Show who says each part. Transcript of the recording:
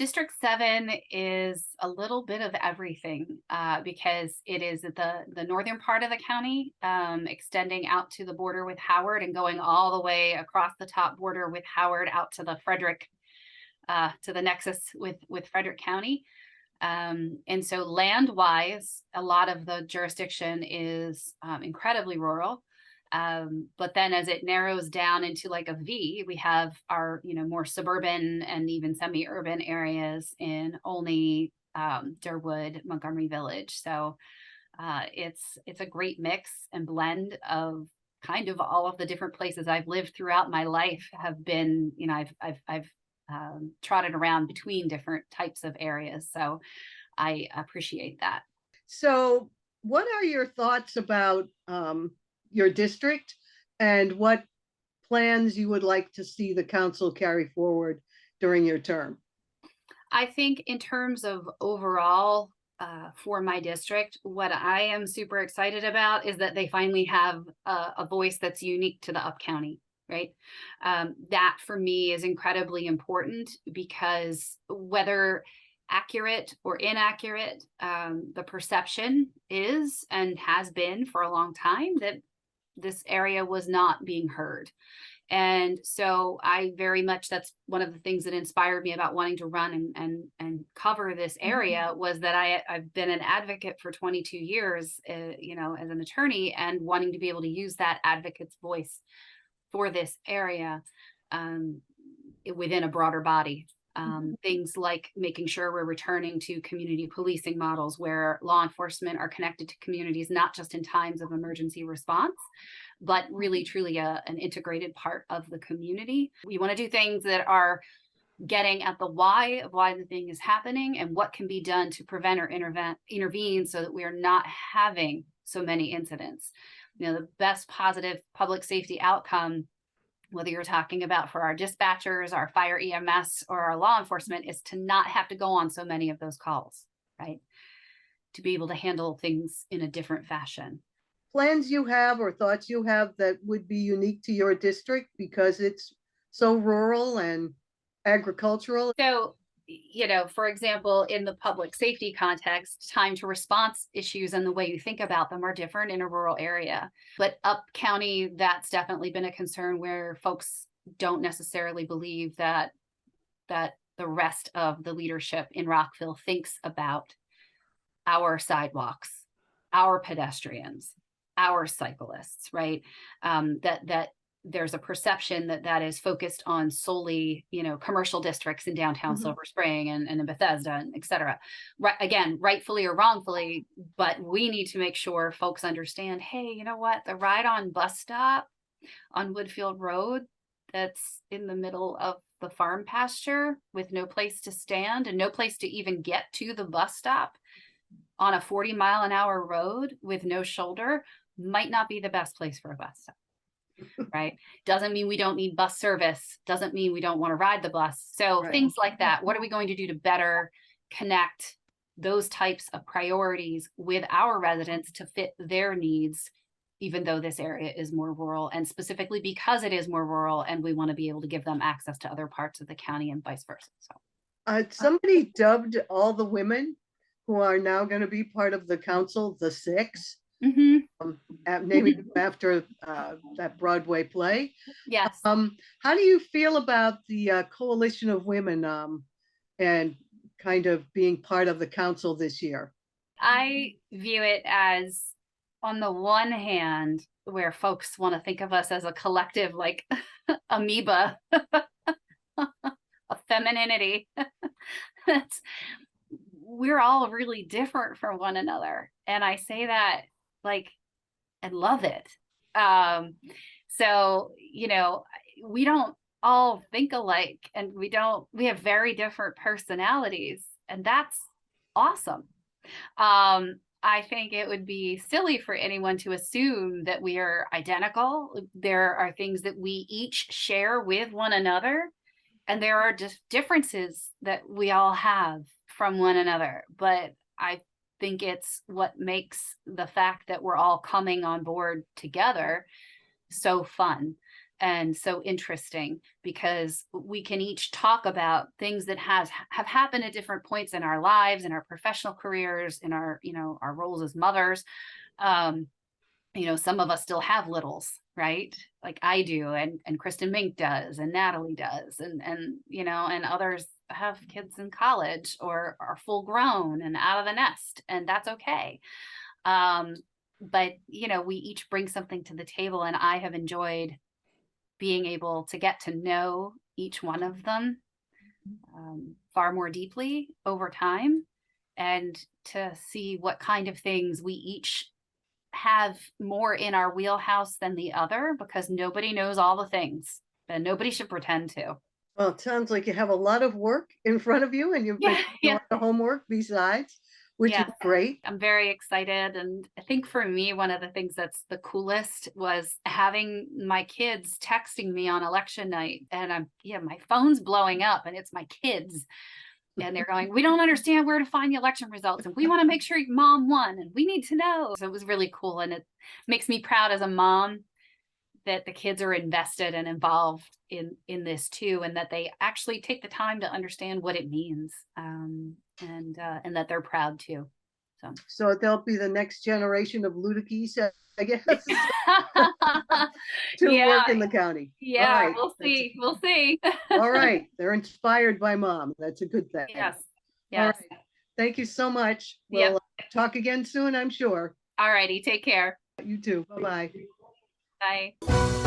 Speaker 1: District 7 is a little bit of everything because it is at the northern part of the county, extending out to the border with Howard and going all the way across the top border with Howard out to the Frederick, to the nexus with Frederick County. And so land-wise, a lot of the jurisdiction is incredibly rural. But then as it narrows down into like a V, we have our, more suburban and even semi-urban areas in Olney, Durwood, Montgomery Village. So it's a great mix and blend of kind of all of the different places I've lived throughout my life have been, I've trotted around between different types of areas. So I appreciate that.
Speaker 2: So what are your thoughts about your district and what plans you would like to see the council carry forward during your term?
Speaker 1: I think in terms of overall for my district, what I am super excited about is that they finally have a voice that's unique to the Up County, right? That for me is incredibly important because whether accurate or inaccurate, the perception is and has been for a long time that this area was not being heard. And so I very much, that's one of the things that inspired me about wanting to run and cover this area was that I've been an advocate for 22 years, as an attorney, and wanting to be able to use that advocate's voice for this area within a broader body. Things like making sure we're returning to community policing models where law enforcement are connected to communities, not just in times of emergency response, but really truly an integrated part of the community. We want to do things that are getting at the why of why the thing is happening and what can be done to prevent or intervene so that we are not having so many incidents. The best positive public safety outcome, whether you're talking about for our dispatchers, our fire EMS, or our law enforcement, is to not have to go on so many of those calls, right? To be able to handle things in a different fashion.
Speaker 2: Plans you have or thoughts you have that would be unique to your district because it's so rural and agricultural?
Speaker 1: So, for example, in the public safety context, time to response issues and the way you think about them are different in a rural area. But Up County, that's definitely been a concern where folks don't necessarily believe that the rest of the leadership in Rockville thinks about our sidewalks, our pedestrians, our cyclists, right? That there's a perception that is focused on solely, commercial districts in downtown Silver Spring and in Bethesda, and et cetera. Right, again, rightfully or wrongfully, but we need to make sure folks understand, hey, you know what? The ride-on bus stop on Woodfield Road that's in the middle of the farm pasture with no place to stand and no place to even get to the bus stop on a 40-mile-an-hour road with no shoulder might not be the best place for a bus stop. Right? Doesn't mean we don't need bus service. Doesn't mean we don't want to ride the bus. So right. Things like that. What are we going to do to better connect those types of priorities with our residents to fit their needs, even though this area is more rural, and specifically because it is more rural and we want to be able to give them access to other parts of the county and vice versa. So
Speaker 2: somebody dubbed all the women who are now going to be part of the council the Six. Naming after that Broadway play.
Speaker 1: Yes.
Speaker 2: How do you feel about the coalition of women and kind of being part of the council this year?
Speaker 1: I view it as, on the one hand, where folks want to think of us as a collective, like amoeba, a femininity. We're all really different from one another. And I say that and love it. So, we don't all think alike and we have very different personalities, and that's awesome. I think it would be silly for anyone to assume that we are identical. There are things that we each share with one another, and there are just differences that we all have from one another. But I think it's what makes the fact that we're all coming on board together so fun. and so interesting, because we can each talk about things that have happened at different points in our lives, in our professional careers, in our, our roles as mothers. Some of us still have littles, right? Like I do, and Kristen Mink does, and Natalie does, and and others have kids in college or are full grown and out of the nest, and that's okay. But we each bring something to the table, and I have enjoyed being able to get to know each one of them far more deeply over time, and to see what kind of things we each have more in our wheelhouse than the other, because nobody knows all the things and nobody should pretend to.
Speaker 2: Well, it sounds like you have a lot of work in front of you, and you've been doing a lot of homework besides, which is great.
Speaker 1: I'm very excited. And I think for me, one of the things that's the coolest was having my kids texting me on election night, and my phone's blowing up, and it's my kids. And they're going, we don't understand where to find the election results, and we want to make sure mom won, and we need to know. So it was really cool. And it makes me proud as a mom that the kids are invested and involved in this too, and that they actually take the time to understand what it means, and that they're proud too.
Speaker 2: So they'll be the next generation of Luedtkes, I guess, to work in the county.
Speaker 1: Yeah, right. We'll see. We'll see.
Speaker 2: All right. They're inspired by mom. That's a good thing.
Speaker 1: Yes.
Speaker 2: All right. Thank you so much. We'll talk again soon, I'm sure.
Speaker 1: All righty. Take care.
Speaker 2: You too. Bye-bye.
Speaker 1: Bye.